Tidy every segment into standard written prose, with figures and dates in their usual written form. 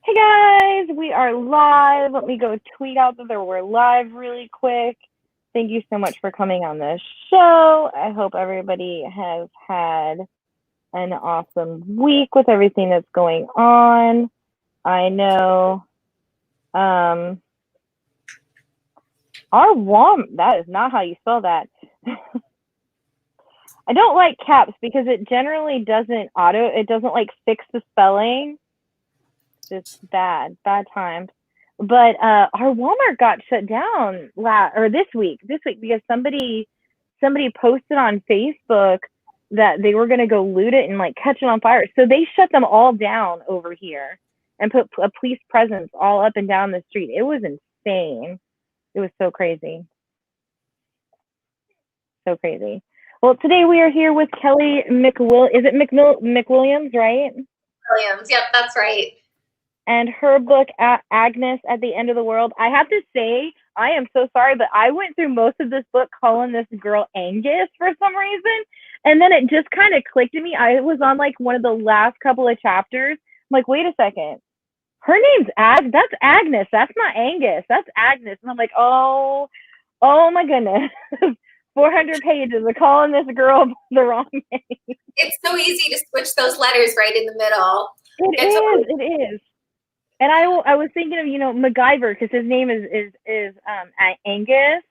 Hey guys, we are live. Let me go tweet out that we're live really quick. Thank you so much for coming on the show. I hope everybody has had an awesome week with everything that's going on. I know our that is not how you spell that. I don't like caps because it generally doesn't like fix the spelling. Just bad times. But our Walmart got shut down this week because somebody posted on Facebook that they were going to go loot it and like catch it on fire. So they shut them all down over here and put a police presence all up and down the street. It was insane. It was so crazy. So crazy. Well, today we are here with Kelly McWilliams, right? Williams. Yep, that's right. And her book, Agnes at the End of the World. I have to say, I am so sorry, but I went through most of this book calling this girl Agnes for some reason. And then it just kind of clicked to me. I was on like one of the last couple of chapters. I'm like, wait a second. Her name's that's Agnes. That's not Angus. That's Agnes. And I'm like, oh my goodness. 400 pages of calling this girl the wrong name. It's so easy to switch those letters right in the middle. It is. And I was thinking of, MacGyver, because his name is Angus.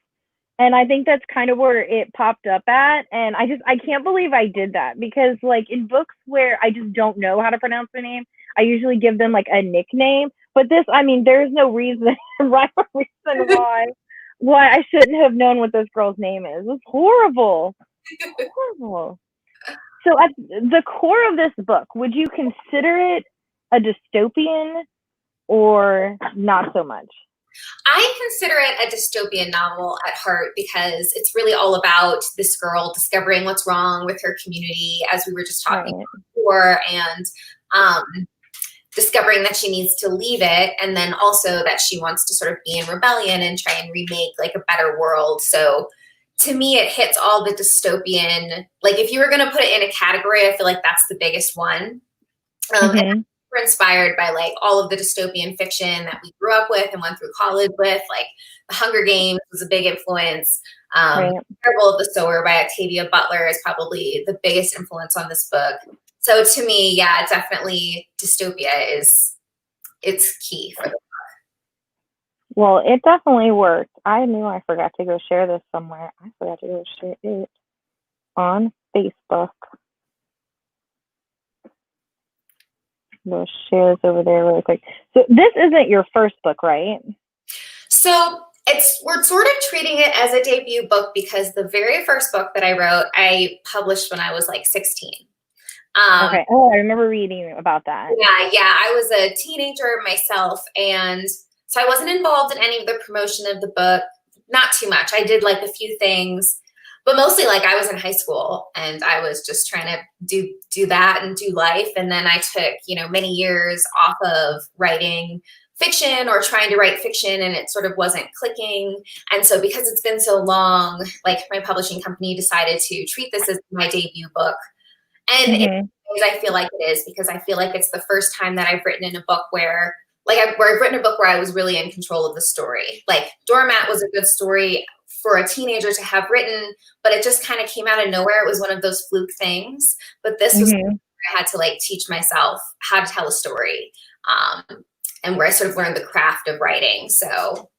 And I think that's kind of where it popped up at. And I can't believe I did that, because like in books where I just don't know how to pronounce the name, I usually give them like a nickname. But this, there's no reason, why I shouldn't have known what this girl's name is. It's horrible. Horrible. So at the core of this book, would you consider it a dystopian or not so much? I consider it a dystopian novel at heart, because it's really all about this girl discovering what's wrong with her community, as we were just talking about before, and discovering that she needs to leave it, and then also that she wants to sort of be in rebellion and try and remake like a better world. So to me, it hits all the dystopian, like if you were going to put it in a category, I feel like that's the biggest one. And we're inspired by like all of the dystopian fiction that we grew up with and went through college with, like The Hunger Games was a big influence. Parable of the Sower by Octavia Butler is probably the biggest influence on this book. So to me, yeah, definitely dystopia it's key for the book. Well, it definitely worked. I knew I forgot to go share this somewhere. I forgot to go share it on Facebook. Those shares over there really quick. So this isn't your first book, right? So we're sort of treating it as a debut book, because the very first book that I wrote, I published when I was like 16. Okay. Oh, I remember reading about that. Yeah. I was a teenager myself, and so I wasn't involved in any of the promotion of the book. Not too much. I did like a few things, but mostly like I was in high school and I was just trying to do that and do life. And then I took, many years off of writing fiction or trying to write fiction, and it sort of wasn't clicking. And so because it's been so long, like my publishing company decided to treat this as my debut book. And I feel like it is, because I feel like it's the first time that I've written in a book where I've written a book where I was really in control of the story. Like Doormat was a good story for a teenager to have written, but it just kind of came out of nowhere. It was one of those fluke things. But this was where I had to like teach myself how to tell a story, and where I sort of learned the craft of writing. So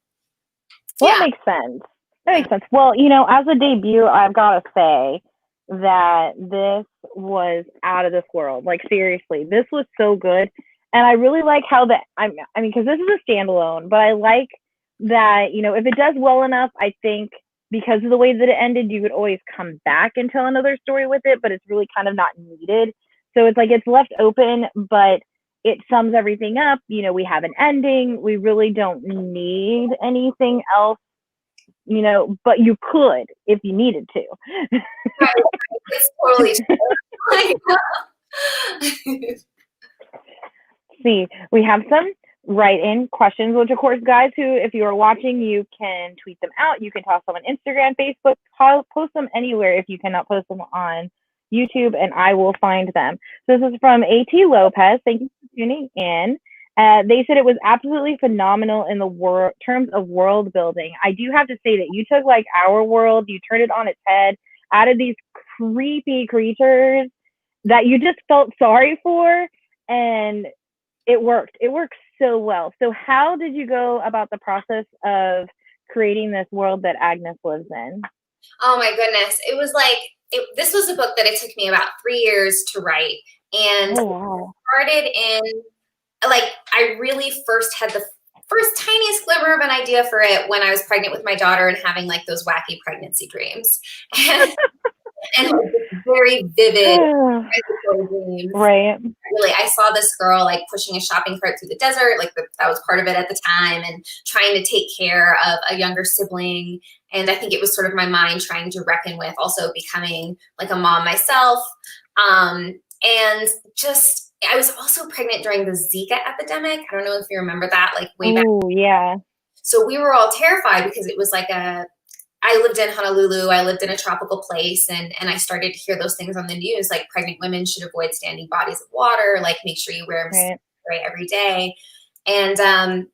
that makes sense. That makes sense. Well, as a debut, I've got to say that this was out of this world. Like seriously, this was so good. And I really like how because this is a standalone, but I like that, if it does well enough, I think because of the way that it ended, you could always come back and tell another story with it, but it's really kind of not needed. So it's like it's left open, but it sums everything up. We have an ending. We really don't need anything else, but you could if you needed to. Right. It's totally See, we have some write-in questions, which of course, guys, if you are watching, you can tweet them out. You can toss them on Instagram, Facebook, post them anywhere if you cannot post them on YouTube, and I will find them. So this is from A.T. Lopez. Thank you for tuning in. They said it was absolutely phenomenal in the terms of world building. I do have to say that you took like our world, you turned it on its head, added these creepy creatures that you just felt sorry for, and it worked. It worked so well. So how did you go about the process of creating this world that Agnes lives in? Oh my goodness. It was like, this was a book that it took me about 3 years to write. And Oh, wow. started in, like, I really first had the first tiniest glimmer of an idea for it when I was pregnant with my daughter and having like those wacky pregnancy dreams. And like, very vivid dreams. Right. Really, I saw this girl like pushing a shopping cart through the desert, like that was part of it at the time, and trying to take care of a younger sibling. And I think it was sort of my mind trying to reckon with also becoming like a mom myself. And just, I was also pregnant during the Zika epidemic. I don't know if you remember that, like way back. Oh, yeah. So we were all terrified because it was like I lived in Honolulu. I lived in a tropical place, and I started to hear those things on the news, like pregnant women should avoid standing bodies of water, like make sure you wear them right every day. And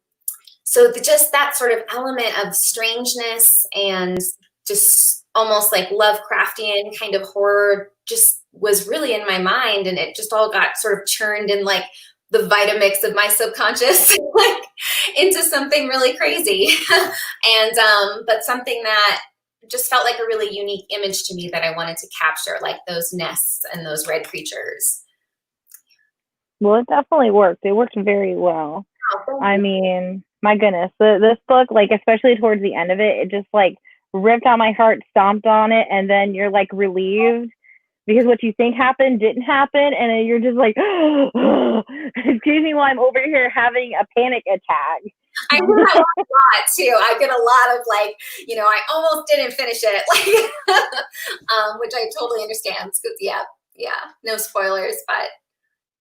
so just that sort of element of strangeness and just almost like Lovecraftian kind of horror just was really in my mind, and it just all got sort of churned in like the Vitamix of my subconscious like into something really crazy. And but something that just felt like a really unique image to me that I wanted to capture, like those nests and those red creatures. Well, it definitely worked. It worked very well. I mean, my goodness, this book, like especially towards the end of it, it just like ripped out my heart, stomped on it, and then you're like relieved because what you think happened didn't happen, and then you're just like, excuse me, while I'm over here having a panic attack. I get that a lot too. I get a lot of like, I almost didn't finish it, like, which I totally understand. Yeah, no spoilers, but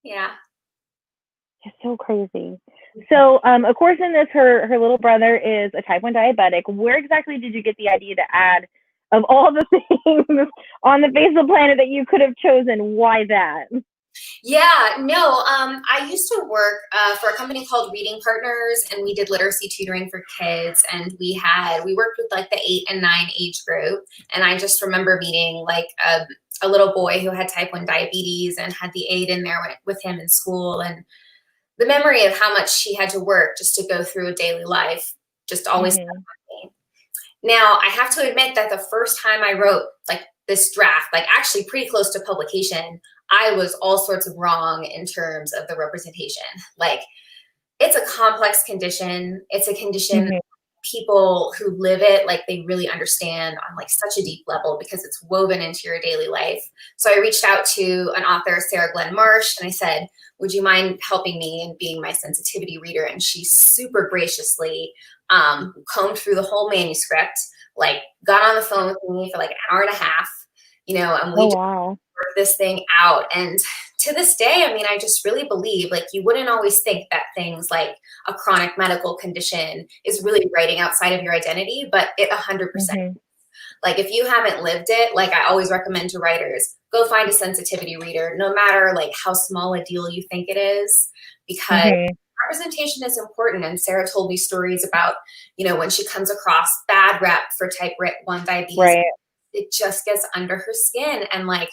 yeah. It's so crazy. So, of course, in this, her little brother is a type 1 diabetic. Where exactly did you get the idea to add, of all the things on the face of the planet that you could have chosen, why that? Yeah, no, I used to work for a company called Reading Partners, and we did literacy tutoring for kids, and we worked with like the 8 and 9 age group. And I just remember meeting like a little boy who had type 1 diabetes and had the aide in there with him in school. And the memory of how much she had to work just to go through a daily life just always stuck with me. Now, I have to admit that the first time I wrote like this draft, like actually pretty close to publication, I was all sorts of wrong in terms of the representation. Like, it's a complex condition. It's a condition people who live it, like they really understand on like such a deep level because it's woven into your daily life. So I reached out to an author, Sarah Glenn Marsh, and I said, would you mind helping me and being my sensitivity reader? And she super graciously combed through the whole manuscript, like got on the phone with me for like an hour and a half, and we worked this thing out. And to this day, I mean, I just really believe like you wouldn't always think that things like a chronic medical condition is really writing outside of your identity, but it 100%. Like if you haven't lived it, like I always recommend to writers, go find a sensitivity reader, no matter like how small a deal you think it is, because representation is important. And Sarah told me stories about, when she comes across bad rep for type 1 diabetes, it just gets under her skin. And like,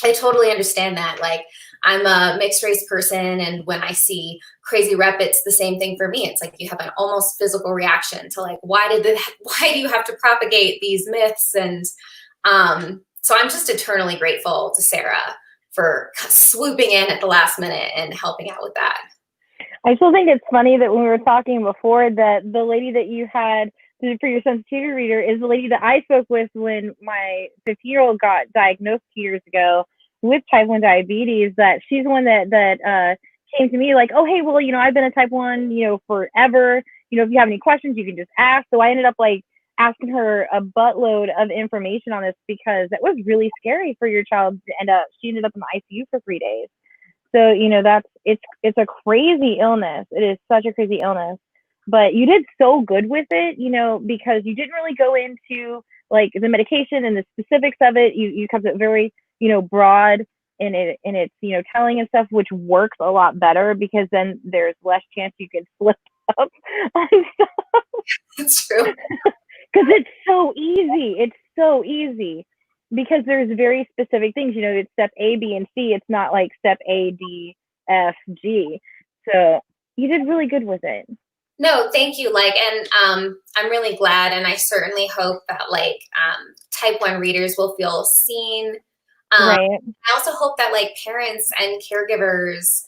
I totally understand that. Like, I'm a mixed race person, and when I see crazy rep, it's the same thing for me. It's like you have an almost physical reaction to like, why do you have to propagate these myths? And so I'm just eternally grateful to Sarah for swooping in at the last minute and helping out with that. I still think it's funny that when we were talking before, that the lady that you had for your sensitivity reader is the lady that I spoke with when my 15-year-old got diagnosed 2 years ago with type 1 diabetes. That she's the one that came to me like, oh, hey, well, I've been a type 1, forever. If you have any questions, you can just ask. So I ended up like asking her a buttload of information on this because that was really scary for your child to end up. She ended up in the ICU for 3 days. So, it's a crazy illness. It is such a crazy illness. But you did so good with it, because you didn't really go into like the medication and the specifics of it. You kept it very, broad. in its telling and stuff, which works a lot better because then there's less chance you could slip up on stuff. It's true. Because it's so easy. It's so easy because there's very specific things. It's step A, B, and C. It's not like step A, D, F, G. So you did really good with it. No, thank you. And I'm really glad, and I certainly hope that type 1 readers will feel seen. Right. I also hope that parents and caregivers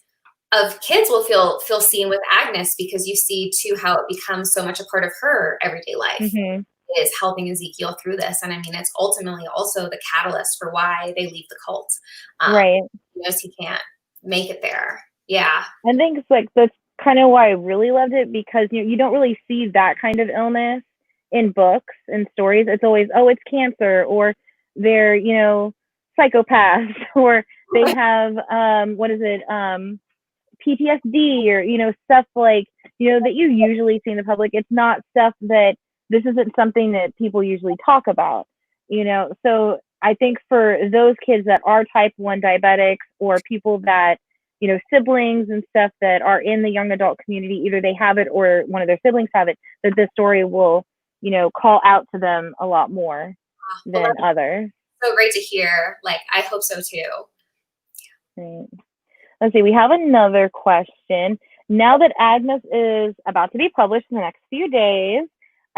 of kids will feel seen with Agnes, because you see too how it becomes so much a part of her everyday life. Mm-hmm. Is helping Ezekiel through this, and I mean it's ultimately also the catalyst for why they leave the cult. Right. He knows he can't make it there. Yeah. I think it's that's kind of why I really loved it, because you don't really see that kind of illness in books and stories. It's always, oh, it's cancer, or they're psychopaths, or they have what is it, PTSD, or stuff that you usually see in the public. It's not stuff that this isn't something that people usually talk about. So I think for those kids that are type 1 diabetics, or people that siblings and stuff that are in the young adult community, either they have it or one of their siblings have it, that this story will, call out to them a lot more than others. So great to hear. I hope so too. Right. Let's see. We have another question. Now that Agnes is about to be published in the next few days,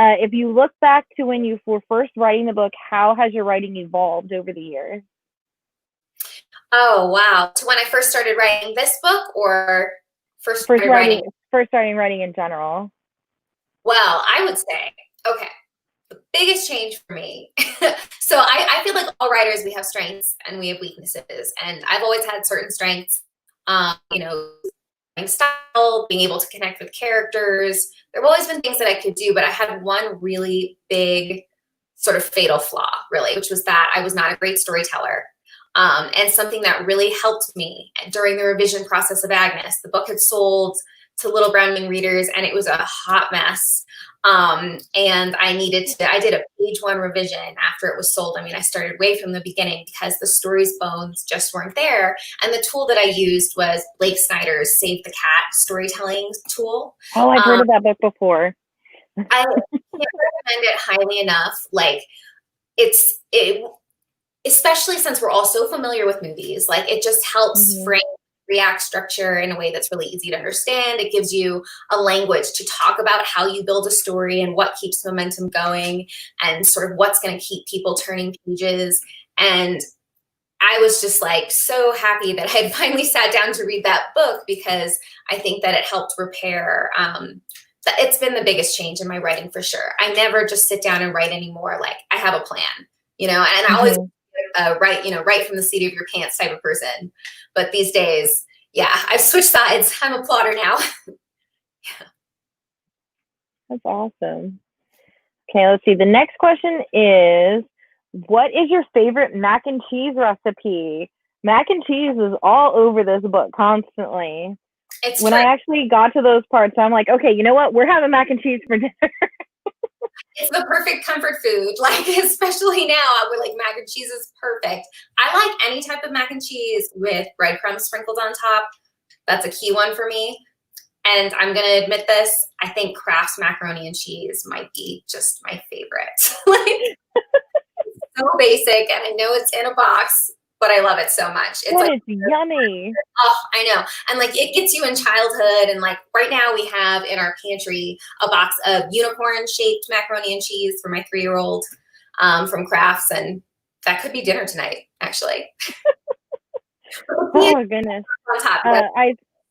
if you look back to when you were first writing the book, how has your writing evolved over the years? Oh, wow. So when I first started writing this book, or first starting writing in general? Well, I would say, okay, the biggest change for me. So I feel like all writers, we have strengths and we have weaknesses. And I've always had certain strengths, style, being able to connect with characters. There have always been things that I could do, but I had one really big sort of fatal flaw, really, which was that I was not a great storyteller. And something that really helped me during the revision process of Agnes. The book had sold to little brown young readers, and it was a hot mess. And I did a page 1 revision after it was sold. I mean, I started way from the beginning because the story's bones just weren't there. And the tool that I used was Blake Snyder's Save the Cat storytelling tool. Oh, I've heard of that book before. I can't recommend it highly enough. Especially since we're all so familiar with movies, it just helps frame react structure in a way that's really easy to understand. It gives you a language to talk about how you build a story and what keeps momentum going and sort of what's going to keep people turning pages. And I was just so happy that I had finally sat down to read that book, because I think that it helped repair. It's been the biggest change in my writing for sure. I never just sit down and write anymore. I have a plan, and I always right from the seat of your pants type of person. But these days, I've switched sides. I'm a plotter now. Yeah. That's awesome. Okay, let's see. The next question is, what is your favorite mac and cheese recipe? Mac and cheese is all over this book constantly. When I actually got to those parts, I'm like, okay, you know what? We're having mac and cheese for dinner. It's the perfect comfort food. Especially now, mac and cheese is perfect. I like any type of mac and cheese with breadcrumbs sprinkled on top. That's a key one for me. And I'm going to admit this, I think Kraft's macaroni and cheese might be just my favorite. So basic, and I know it's in a box, but I love it so much. It's yummy. Oh, I know. And it gets you in childhood. And right now we have in our pantry a box of unicorn shaped macaroni and cheese for my 3-year-old from Kraft's. And that could be dinner tonight, actually. Oh, goodness.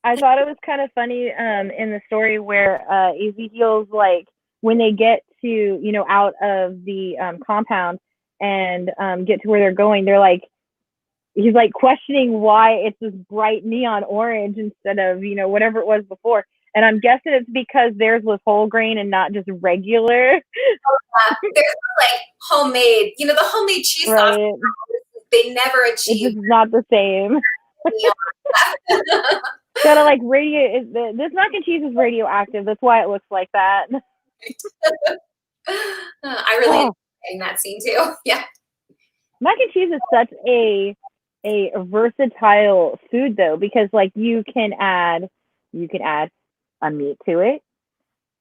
I thought it was kind of funny in the story where Ezekiel's when they get to, out of the compound and get to where they're going, he's questioning why it's this bright neon orange instead of, whatever it was before. And I'm guessing it's because theirs was whole grain and not just regular. There's homemade, the homemade cheese sauce. They never achieve. It's just not the same. Gotta this mac and cheese is radioactive. That's why it looks like that. I really enjoyed that scene too. Yeah. Mac and cheese is such a a versatile food though, because like you can add a meat to it.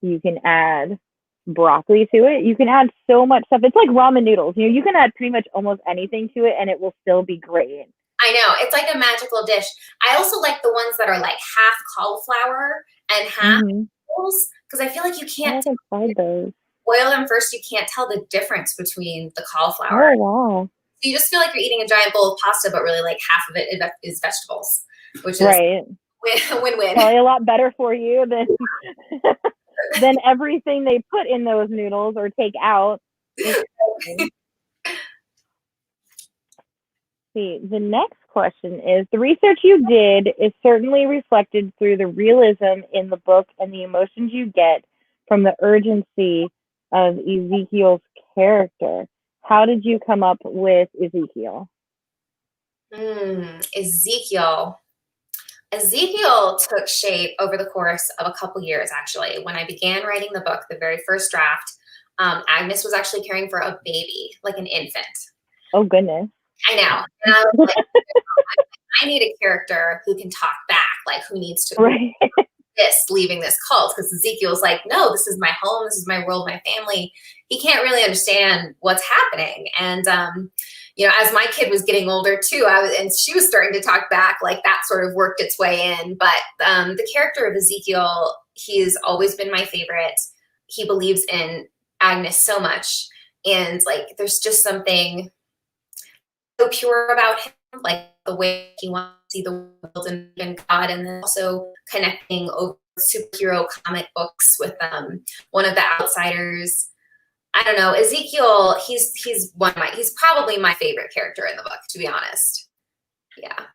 You can add broccoli to it. You can add so much stuff. It's like ramen noodles. You know, you can add pretty much almost anything to it and it will still be great. I know. It's like a magical dish. I also like the ones that are like half cauliflower and half noodles, because I feel like you I can't haven't tried those. boil them first. You can't tell the difference between the cauliflower. Oh wow. So you just feel like you're eating a giant bowl of pasta, but really like half of it is vegetables, which is right. Win-win. Probably a lot better for you than than everything they put in those noodles or take out. See, the next question is, the research you did is certainly reflected through the realism in the book and the emotions you get from the urgency of Ezekiel's character. How did you come up with Ezekiel? Ezekiel took shape over the course of a couple years, actually. When I began writing the book, the very first draft, Agnes was actually caring for a baby, like an infant. Oh, goodness. I know. And I was like, I need a character who can talk back, like who needs to leaving this cult, because Ezekiel's like, no, this is my home, this is my world, my family. He can't really understand what's happening. And as my kid was getting older too, and she was starting to talk back, like that sort of worked its way in. But the character of Ezekiel, he's always been my favorite. He believes in Agnes so much, and like there's just something so pure about him, like the way he wants to see the world and God, and then also connecting over superhero comic books with one of the outsiders. I don't know, Ezekiel, he's probably my favorite character in the book, to be honest. Yeah.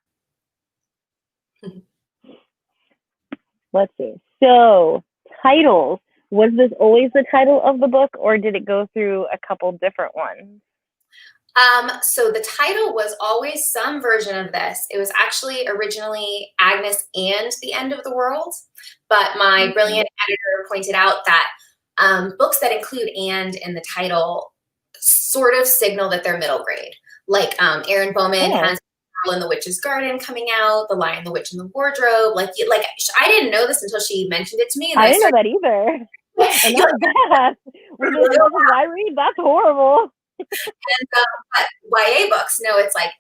Let's see. So, titles. Was this always the title of the book, or did it go through a couple different ones? So the title was always some version of this. It was actually originally Agnes and the End of the World, but my brilliant editor pointed out that books that include "and" in the title sort of signal that they're middle grade. Like Aaron Bowman has Girl in the Witch's Garden coming out, The Lion, the Witch, and the Wardrobe. Like I didn't know this until she mentioned it to me. And I didn't know that either. And that's bad. When this is I read, that's horrible. And but YA books, no, it's like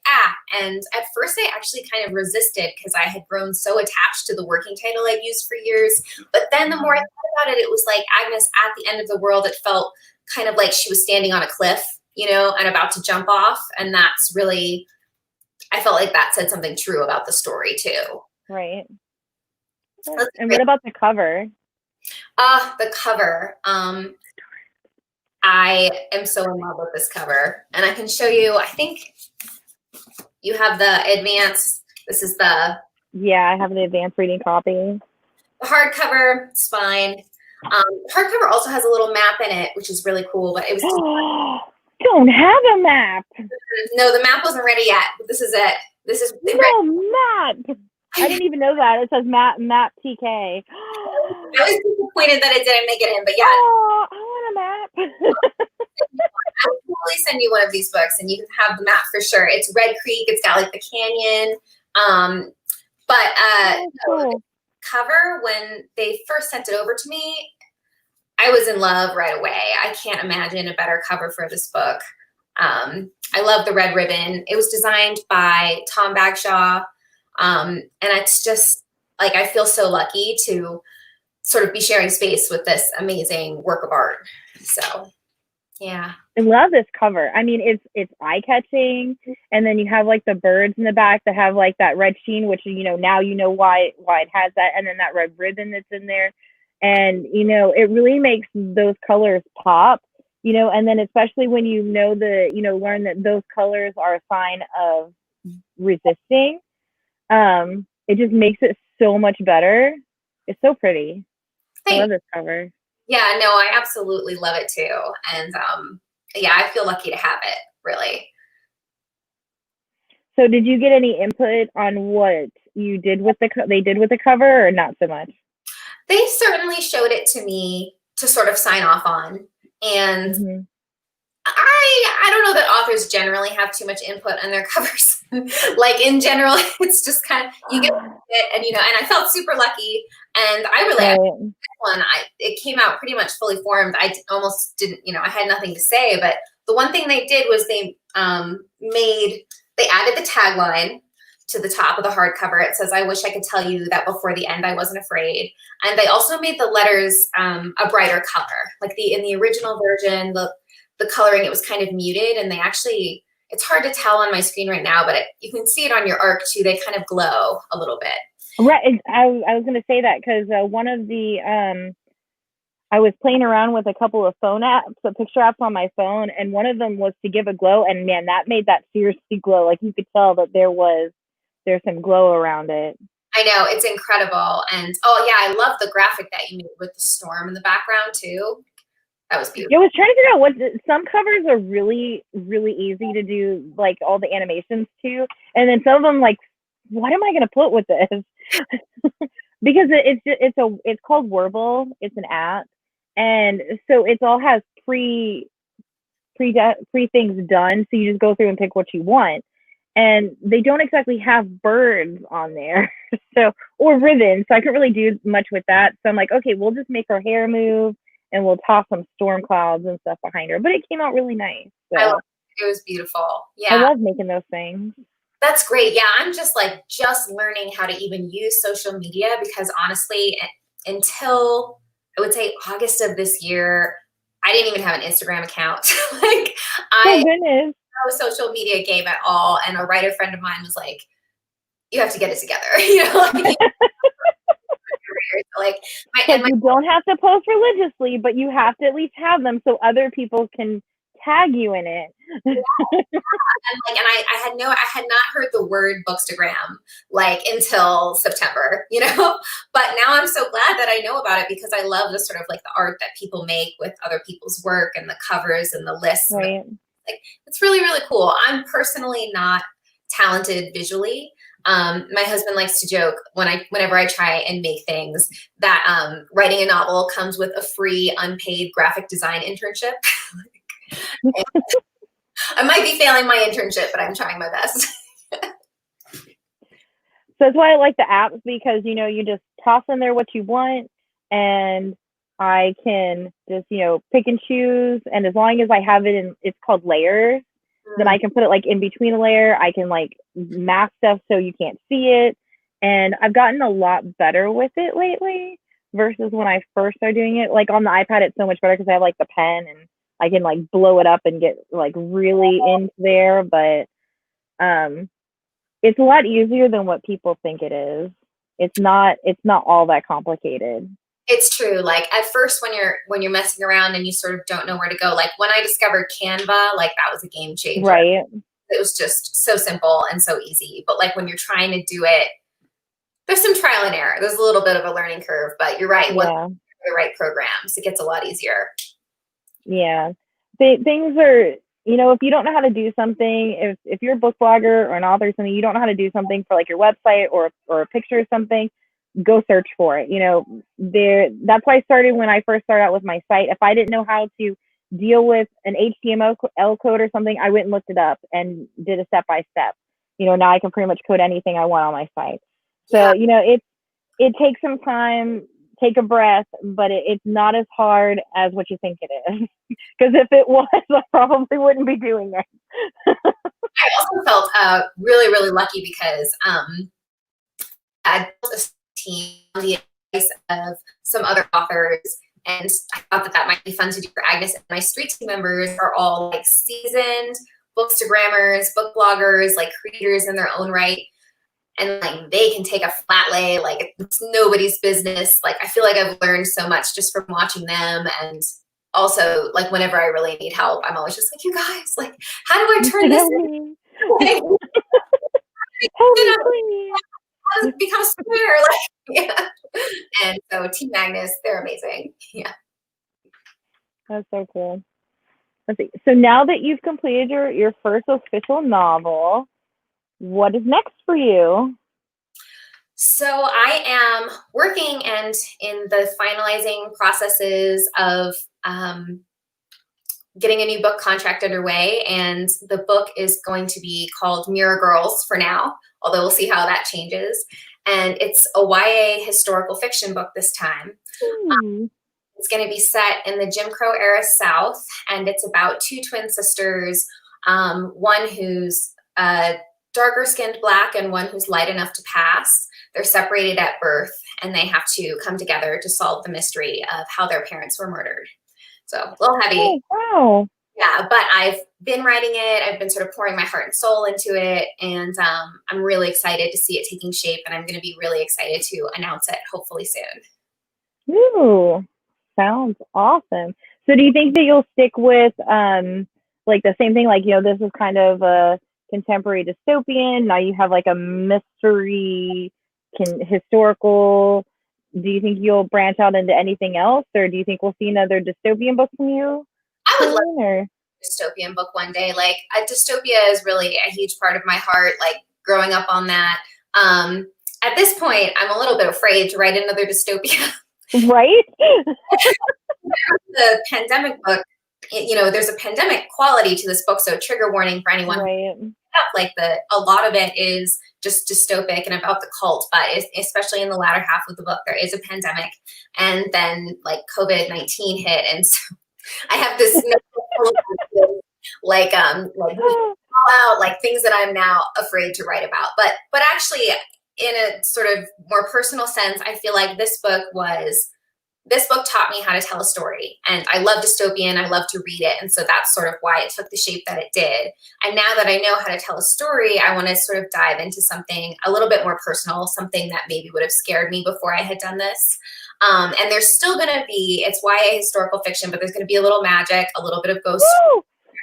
and at first I actually kind of resisted because I had grown so attached to the working title I'd used for years. But then the more I thought about it, it was like Agnes at the end of the world. It felt kind of like she was standing on a cliff, and about to jump off. And that's really, I felt like that said something true about the story too. Right. And what about the cover? The cover. I am so in love with this cover, and I can show you. I think you have the advance. This is the I have the advanced reading copy. The hardcover. It's fine. Hardcover also has a little map in it, which is really cool. But it was don't have a map. No, the map wasn't ready yet. But this is it. This is map. I didn't even know that. It says map TK. I was disappointed that it didn't make it in, but yeah. Oh, I want a map. I will totally send you one of these books, and you can have the map for sure. It's Red Creek. It's got like the canyon. Cool. The cover, when they first sent it over to me, I was in love right away. I can't imagine a better cover for this book. I love the red ribbon. It was designed by Tom Bagshaw. And it's just like, I feel so lucky to sort of be sharing space with this amazing work of art. So, yeah. I love this cover. I mean, it's eye-catching, and then you have like the birds in the back that have like that red sheen, which now why it has that, and then that red ribbon that's in there, and it really makes those colors pop. And then especially when learn that those colors are a sign of resisting. It just makes it so much better. It's so pretty. I love this cover. Yeah, no, I absolutely love it too. And I feel lucky to have it, really. So did you get any input on what you did with they did with the cover, or not so much? They certainly showed it to me to sort of sign off on. And I don't know that authors generally have too much input on their covers. Like in general, it's just kind of you get it, and and I felt super lucky, and I really Right. one it came out pretty much fully formed. I almost didn't, I had nothing to say, but the one thing they did was they added the tagline to the top of the hardcover. It says, "I wish I could tell you that before the end I wasn't afraid." And they also made the letters a brighter color. Like in the original version, the coloring, it was kind of muted, and they actually, it's hard to tell on my screen right now, but you can see it on your arc too. They kind of glow a little bit. Right. I was going to say that because one of the I was playing around with a couple of phone apps, picture apps on my phone, and one of them was to give a glow, and man, that made that seriously glow. Like you could tell that there's some glow around it. I know, it's incredible. And oh yeah, I love the graphic that you made with the storm in the background too. That was beautiful. I was trying to figure out what some covers are really, really easy to do, like all the animations to, and then some of them, like, what am I going to put with this? Because it's called Warble. It's an app, and so it all has pre things done. So you just go through and pick what you want, and they don't exactly have birds on there, so or ribbons. So I couldn't really do much with that. So I'm like, okay, we'll just make her hair move, and we'll toss some storm clouds and stuff behind her. But it came out really nice. So it was beautiful. Yeah, I love making those things. That's great. Yeah, I'm just learning how to even use social media, because honestly, until I would say August of this year, I didn't even have an Instagram account. Oh goodness. No social media game at all. And a writer friend of mine was like, "You have to get it together." You don't have to post religiously, but you have to at least have them so other people can tag you in it. Yeah. And I had not heard the word bookstagram until September, but now I'm so glad that I know about it, because I love the sort of the art that people make with other people's work and the covers and the lists. Right. It's really, really cool. I'm personally not talented visually. My husband likes to joke whenever I try and make things that writing a novel comes with a free unpaid graphic design internship. I might be failing my internship, but I'm trying my best. So that's why I like the apps, because you just toss in there what you want, and I can just pick and choose, and as long as I have it in, it's called layers, then I can put it in between a layer. I can mask stuff so you can't see it, and I've gotten a lot better with it lately versus when I first started doing it. On the iPad, it's so much better because I have the pen, and I can blow it up and get really into there, but it's a lot easier than what people think it is. It's not all that complicated. It's true. At first, when you're messing around and you sort of don't know where to go, when I discovered Canva, that was a game changer. Right. It was just so simple and so easy. But when you're trying to do it, there's some trial and error. There's a little bit of a learning curve, but you're right. Yeah. With the right programs, it gets a lot easier. Yeah. Things are, if you don't know how to do something, if you're a book blogger or an author or something, you don't know how to do something for your website or a picture or something, go search for it. That's why I started when I first started out with my site. If I didn't know how to deal with an HTML code or something, I went and looked it up and did a step-by-step. Now I can pretty much code anything I want on my site. So, it takes some time, take a breath, but it's not as hard as what you think it is. Because if it was, I probably wouldn't be doing it. I also felt really, really lucky because I built a team on the advice of some other authors, and I thought that might be fun to do for Agnes. And my street team members are all seasoned bookstagrammers, book bloggers, creators in their own right. And they can take a flat lay, it's nobody's business. I feel like I've learned so much just from watching them. And also whenever I really need help, I'm always just you guys, how do I turn this in? How does it become square? Yeah. And so Team Agnes, they're amazing. Yeah. That's so cool. Let's see. So now that you've completed your first official novel, what is next for you? So I am working and in the finalizing processes of getting a new book contract underway, and the book is going to be called Mirror Girls for now, although we'll see how that changes. And it's a YA historical fiction book this time. It's going to be set in the Jim Crow era South, and it's about two twin sisters, one who's darker skinned Black and one who's light enough to pass. They're separated at birth, and they have to come together to solve the mystery of how their parents were murdered. So a little heavy. Oh, wow. Yeah, but I've been writing it. I've been sort of pouring my heart and soul into it, and I'm really excited to see it taking shape, and I'm going to be really excited to announce it hopefully soon. Ooh, sounds awesome. So do you think that you'll stick with like the same thing, like, this is kind of a contemporary dystopian, now you have like a mystery historical, do you think you'll branch out into anything else, or do you think we'll see another dystopian book from you? I would love a dystopian book one day. Like, a dystopia is really a huge part of my heart, like growing up on that. At this point, I'm a little bit afraid to write another dystopia. Right? The pandemic book, there's a pandemic quality to this book, so trigger warning for anyone. Right. Like a lot of it is just dystopic and about the cult, but especially in the latter half of the book, there is a pandemic, and then like COVID-19 hit, and so I have this like things that I'm now afraid to write about. But actually, in a sort of more personal sense, I feel like this book taught me how to tell a story, and I love dystopian. I love to read it, and so that's sort of why it took the shape that it did. And now that I know how to tell a story, I want to sort of dive into something a little bit more personal, something that maybe would have scared me before I had done this. And there's still going to be, it's YA historical fiction, but there's going to be a little magic, a little bit of ghost.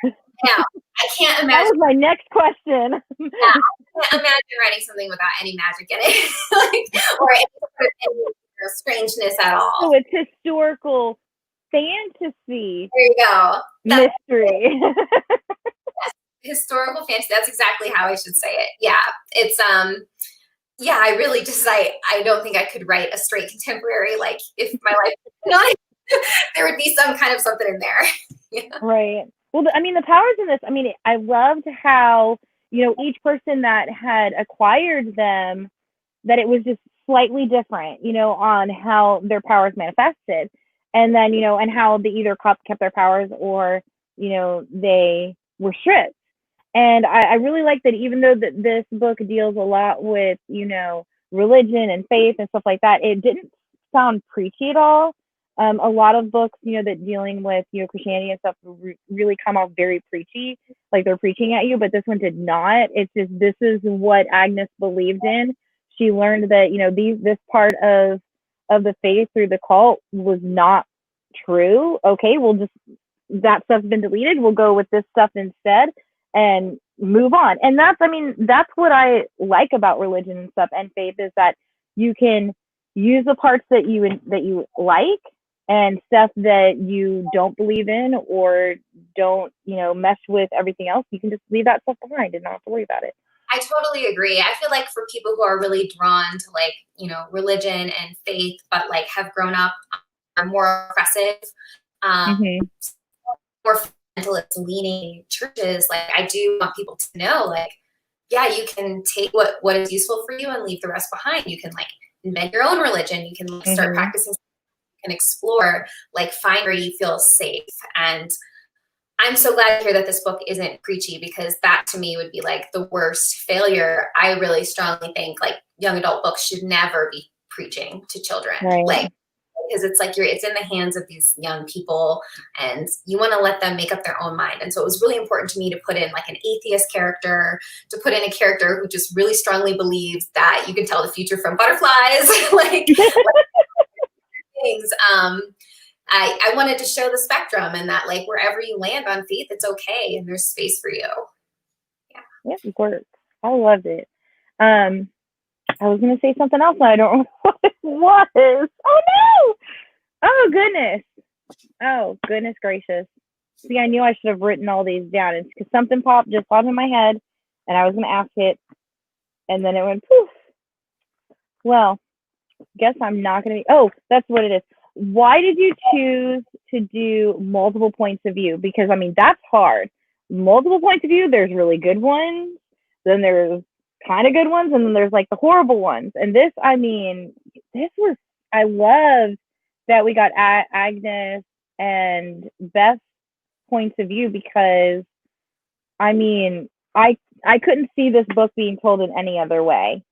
Now, I can't imagine. That was my next question. Yeah, I can't imagine writing something without any magic in it, or any strangeness at all. So it's historical fantasy. There you go. Mystery. Yes, historical fantasy. That's exactly how I should say it. Yeah, it's I really just I don't think I could write a straight contemporary. Like, if my life was not, there would be some kind of something in there. Yeah. Right. Well, the powers in this, I loved how, each person that had acquired them, that it was just slightly different, on how their powers manifested. And then, and how they either kept their powers or, they were stripped. And I really like that, even though that this book deals a lot with, religion and faith and stuff like that, it didn't sound preachy at all. A lot of books, that dealing with, Christianity and stuff really come off very preachy, like they're preaching at you, but this one did not. It's just, this is what Agnes believed in. She learned that, this part of the faith through the cult was not true. Okay, that stuff's been deleted. We'll go with this stuff instead and move on. And that's what I like about religion and stuff and faith, is that you can use the parts that you like, and stuff that you don't believe in or don't, mesh with everything else. You can just leave that stuff behind and not have to worry about it. I totally agree. I feel like for people who are really drawn to like, religion and faith, but like have grown up, are more oppressive, more fundamentalist leaning churches, like, I do want people to know, like, yeah, you can take what is useful for you and leave the rest behind. You can like invent your own religion. You can like, start practicing. You can explore, like, find where you feel safe. And I'm so glad to hear that this book isn't preachy, because that to me would be like the worst failure. I really strongly think like young adult books should never be preaching to children. Right. Like, because it's like it's in the hands of these young people, and you want to let them make up their own mind. And so it was really important to me to put in like an atheist character, to put in a character who just really strongly believes that you can tell the future from butterflies, like things. I wanted to show the spectrum, and that like wherever you land on faith, it's okay, and there's space for you. Yeah, it works. I loved it. I was gonna say something else, and I don't know what it was. Oh no! Oh goodness gracious! See, I knew I should have written all these down. It's because something popped in my head, and I was gonna ask it, and then it went poof. Well, guess I'm not gonna be. Oh, that's what it is. why did you choose to do multiple points of view? Because I mean, that's hard. Multiple points of view, there's really good ones, then there's kind of good ones, and then there's like the horrible ones. And this, I mean, I love that we got Agnes and Beth's points of view, because I mean, I couldn't see this book being told in any other way.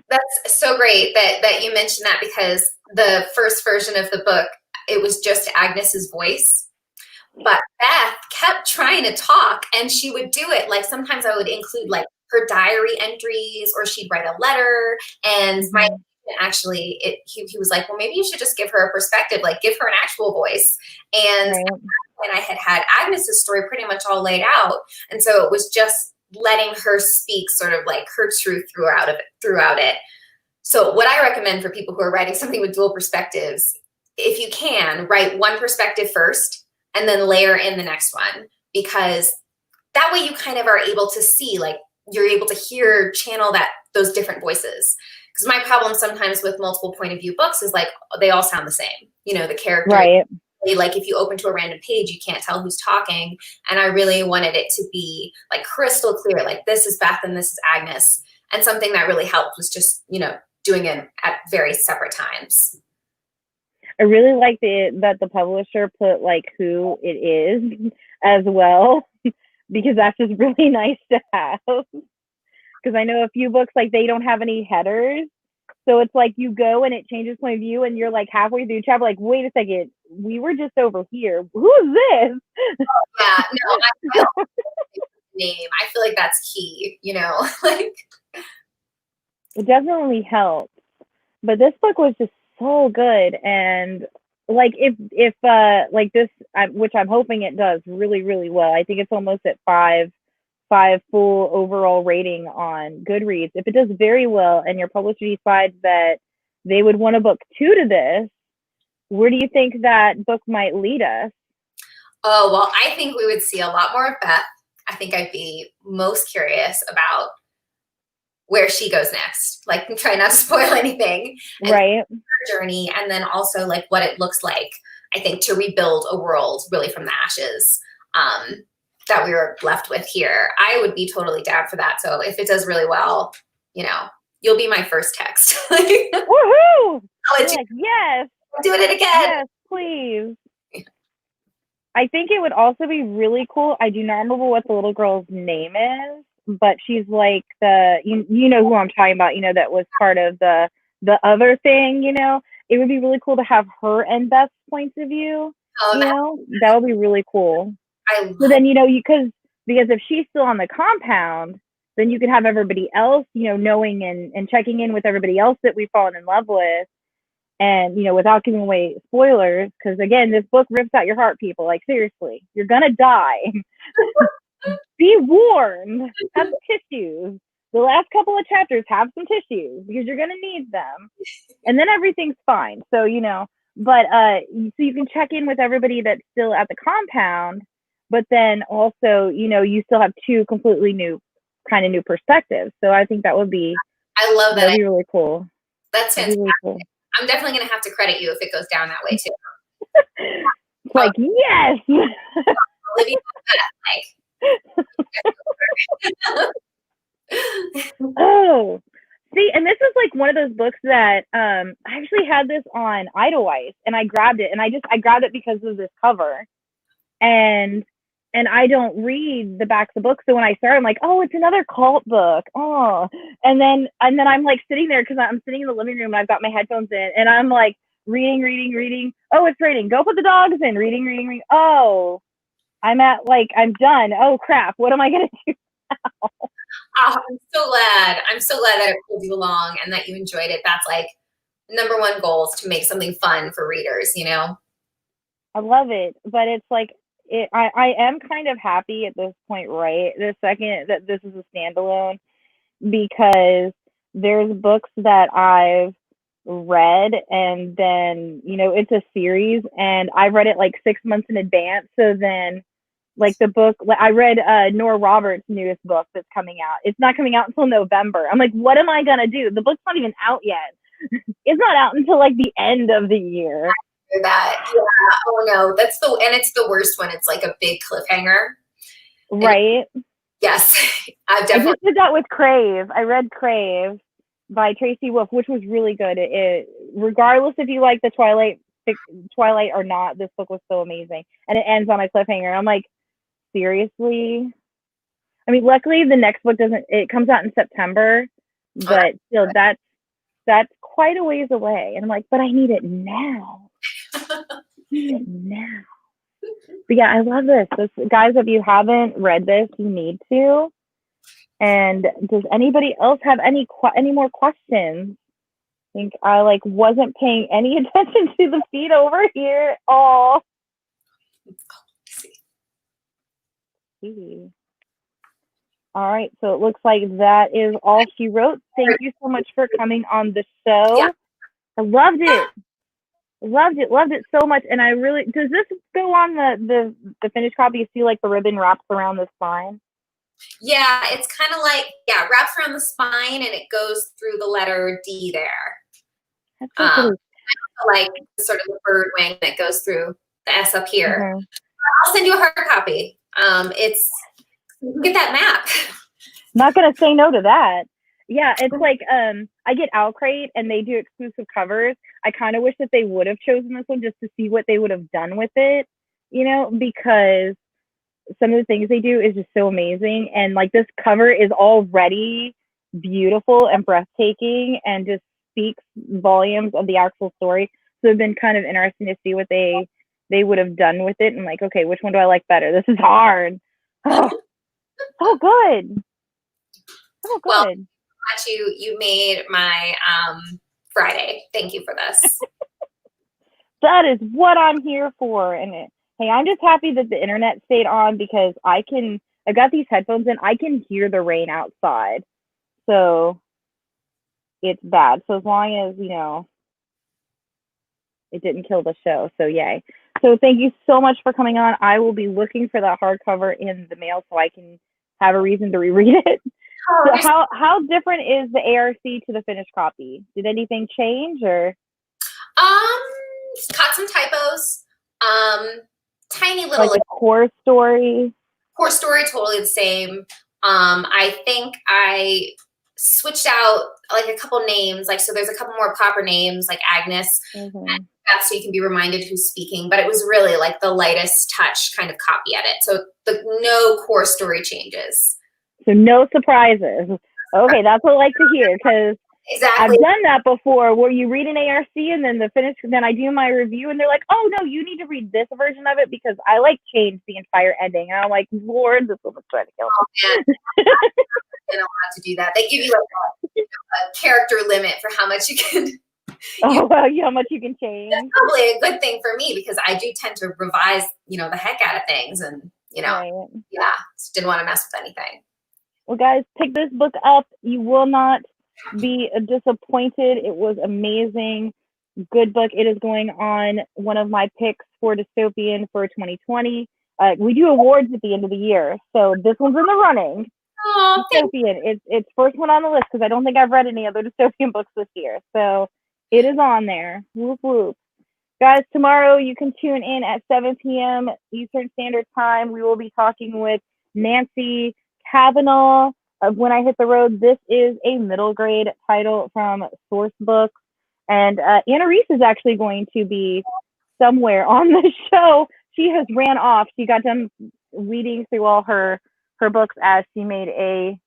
That's so great that you mentioned that, because the first version of the book, it was just Agnes's voice. But Beth kept trying to talk, and she would do it. Like sometimes I would include like her diary entries, or she'd write a letter. And my actually, he was like, well, maybe you should just give her a perspective, like give her an actual voice. And when I had Agnes's story pretty much all laid out, and so it was just letting her speak sort of like her truth throughout it. So what I recommend for people who are writing something with dual perspectives, if you can, write one perspective first and then layer in the next one, because that way you kind of are able to see, like you're able to channel those different voices. Because my problem sometimes with multiple point of view books is like they all sound the same. You know, the character. Right. Like if you open to a random page, you can't tell who's talking. And I really wanted it to be like crystal clear, like this is Beth and this is Agnes. And something that really helped was just, doing it at very separate times. I really like that the publisher put like who it is as well, because that's just really nice to have. Because I know a few books, like they don't have any headers. So it's like you go and it changes point of view, and you're like halfway through the chapter, like, wait a second, we were just over here. Who is this? Yeah, no, I don't name. I feel like that's key, like. It definitely helps. But this book was just so good. And like if like this, which I'm hoping it does really, really well. I think it's almost at five full overall rating on Goodreads. If it does very well and your publisher decides that they would want a book 2 to this, where do you think that book might lead us? Oh, well, I think we would see a lot more of Beth. I think I'd be most curious about where she goes next. Like, try not to spoil anything. Right. Her journey, and then also like what it looks like, I think, to rebuild a world really from the ashes that we were left with here. I would be totally down for that. So if it does really well, you'll be my first text. Woohoo! I'll let you yes. do it again. Yes, please. I think it would also be really cool. I do not remember what the little girl's name is, but she's like you know who I'm talking about, that was part of the other thing, it would be really cool to have her and Beth's points of view. That would be really cool. So then, because if she's still on the compound, then you could have everybody else, knowing and checking in with everybody else that we've fallen in love with. And, without giving away spoilers, because again, this book rips out your heart, people. Like, seriously, you're going to die. Be warned. Have tissues. The last couple of chapters, have some tissues, because you're going to need them. And then everything's fine. So, but so you can check in with everybody that's still at the compound. But then also, you still have 2 completely new perspectives. So I think that would be. I love that. That'd be really cool. That's fantastic. Really cool. I'm definitely going to have to credit you if it goes down that way too. Like, yes. Olivia, Oh, see, and this is like one of those books that I actually had this on Idlewise, and I grabbed it, and I grabbed it because of this cover, and I don't read the back of the book, so when I started, I'm like, oh, it's another cult book. Oh, and then I'm like sitting there, because I'm sitting in the living room and I've got my headphones in, and I'm like reading. Oh, it's raining. Go put the dogs in. Reading. Oh, I'm done. Oh crap, what am I gonna do now? Oh, I'm so glad that it pulled you along and that you enjoyed it. That's like number one goal, is to make something fun for readers, I love it, but it's like I am kind of happy at this point, right? The second that this is a standalone, because there's books that I've read, and then it's a series, and I've read it like 6 months in advance. So then, like the book, I read Nora Roberts' newest book that's coming out. It's not coming out until November. I'm like, what am I gonna do? The book's not even out yet. It's not out until like the end of the year. that. Yeah. Oh no, and it's the worst when it's like a big cliffhanger. Right. Yes. I just did that with Crave. I read Crave by Tracy Wolf, which was really good. Regardless if you like the Twilight or not, this book was so amazing. And it ends on a cliffhanger. I'm like, seriously? I mean, luckily the next book it comes out in September, but still that's quite a ways away. And I'm like, but I need it now. But yeah, I love this. Guys, if you haven't read this, you need to. And does anybody else have any more questions? I think I wasn't paying any attention to the feed over here. Oh. All right, so it looks like that is all she wrote. Thank you so much for coming on the show. Yeah. I loved it. Loved it so much. And I really, does this go on the finished copy? You see the ribbon wraps around the spine? Yeah, it's kind of wraps around the spine and it goes through the letter D there. That's so cool. Sort of the bird wing that goes through the S up here. Mm-hmm. I'll send you a hard copy. You can get that map. Not gonna say no to that. Yeah, it's I get Owlcrate and they do exclusive covers. I kind of wish that they would have chosen this one just to see what they would have done with it, because some of the things they do is just so amazing. And this cover is already beautiful and breathtaking and just speaks volumes of the actual story. So it's been kind of interesting to see what they would have done with it. And okay, which one do I like better? This is hard. Oh, so good. So good. Well, you made my Friday. Thank you for this. That is what I'm here for. And hey, I'm just happy that the internet stayed on because I've got these headphones and I can hear the rain outside. So it's bad. So as long as, it didn't kill the show. So yay. So thank you so much for coming on. I will be looking for that hardcover in the mail so I can have a reason to reread it. So how different is the ARC to the finished copy? Did anything change or? Caught some typos. Tiny little the core story. Core story totally the same. I think I switched out a couple names. So there's a couple more proper names like Agnes. Mm-hmm. And Beth, so you can be reminded who's speaking. But it was really the lightest touch kind of copy edit. So no core story changes. So no surprises. Okay, that's what I like to hear because exactly. I've done that before where you read an ARC and then I do my review and they're like, oh no, you need to read this version of it because I changed the entire ending. And I'm like, Lord, this woman's trying to kill me. You're not allowed to do that. They give you a character limit for how much you can. How much you can change. That's probably a good thing for me because I do tend to revise, the heck out of things and, right. Yeah, just didn't want to mess with anything. Well, guys, pick this book up. You will not be disappointed. It was amazing. Good book. It is going on one of my picks for dystopian for 2020. We do awards at the end of the year, so this one's in the running. Oh, dystopian. It's first one on the list because I don't think I've read any other dystopian books this year, so it is on there. Whoop whoop. Guys, tomorrow you can tune in at 7 p.m. Eastern Standard Time. We will be talking with Nancy Kavanaugh of When I Hit the Road. This is a middle grade title from Source Books. And Anna Reese is actually going to be somewhere on the show. She has ran off. She got done reading through all her books as she made a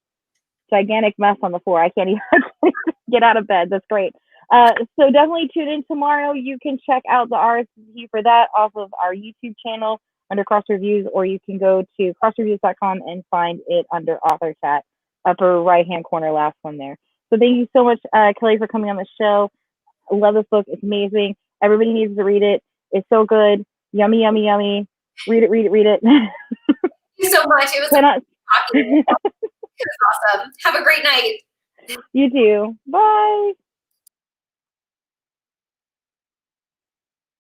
gigantic mess on the floor. I can't even get out of bed. That's great. So definitely tune in tomorrow. You can check out the RSVP for that off of our YouTube channel under Cross Reviews, or you can go to crossreviews.com and find it under Author Chat, upper right-hand corner, last one there. So thank you so much, Kelly, for coming on the show. I love this book. It's amazing. Everybody needs to read it. It's so good. Yummy, yummy, yummy. Read it, read it, read it. Thank you so much. It was awesome. Have a great night. You too. Bye.